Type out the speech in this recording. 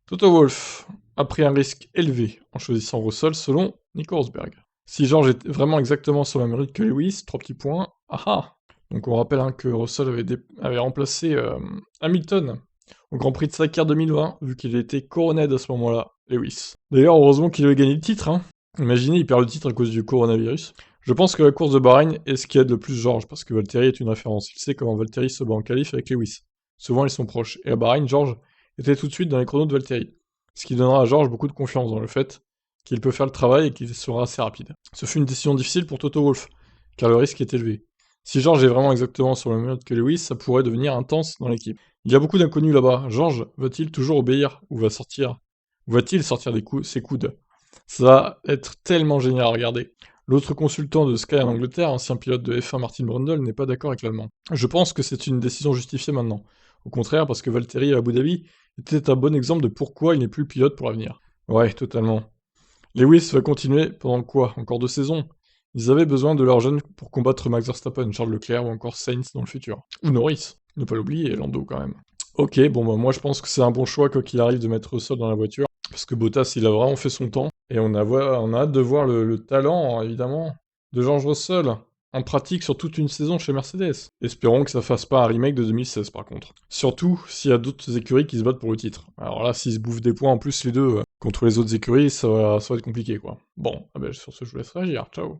Toto Wolff a pris un risque élevé en choisissant Russell selon Nico Rosberg. Si George est vraiment exactement sur la même rythme que Lewis, 3 petits points, ah ah. Donc on rappelle que Russell avait remplacé Hamilton au Grand Prix de Sakir 2020, vu qu'il était coronet à ce moment-là, Lewis. D'ailleurs, heureusement qu'il avait gagné le titre, hein. Imaginez, il perd le titre à cause du coronavirus. Je pense que la course de Bahreïn est ce qui aide le plus George, parce que Valtteri est une référence. Il sait comment Valtteri se bat en qualif avec Lewis. Souvent, ils sont proches. Et à Bahreïn, George était tout de suite dans les chronos de Valtteri. Ce qui donnera à George beaucoup de confiance dans le fait qu'il peut faire le travail et qu'il sera assez rapide. Ce fut une décision difficile pour Toto Wolff, car le risque est élevé. Si George est vraiment exactement sur le même mode que Lewis, ça pourrait devenir intense dans l'équipe. Il y a beaucoup d'inconnus là-bas. George va-t-il toujours obéir ou va-t-il sortir ses coudes? Ça va être tellement génial à regarder. L'autre consultant de Sky en Angleterre, ancien pilote de F1 Martin Brundle, n'est pas d'accord avec l'Allemand. Je pense que c'est une décision justifiée maintenant. Au contraire, parce que Valtteri à Abu Dhabi était un bon exemple de pourquoi il n'est plus pilote pour l'avenir. Ouais, totalement. Lewis va continuer pendant quoi? Encore 2 saisons? Ils avaient besoin de leurs jeunes pour combattre Max Verstappen, Charles Leclerc ou encore Sainz dans le futur. Ou Norris, ne pas l'oublier, et Lando quand même. Ok, bon bah moi je pense que c'est un bon choix quoi qu'il arrive de mettre Russell dans la voiture, parce que Bottas il a vraiment fait son temps, et on a hâte de voir le talent, évidemment, de George Russell, en pratique sur toute une saison chez Mercedes. Espérons que ça fasse pas un remake de 2016 par contre. Surtout s'il y a d'autres écuries qui se battent pour le titre. Alors là, s'ils se bouffent des points en plus les deux contre les autres écuries, ça va être compliqué quoi. Bon, sur ce je vous laisse réagir, ciao.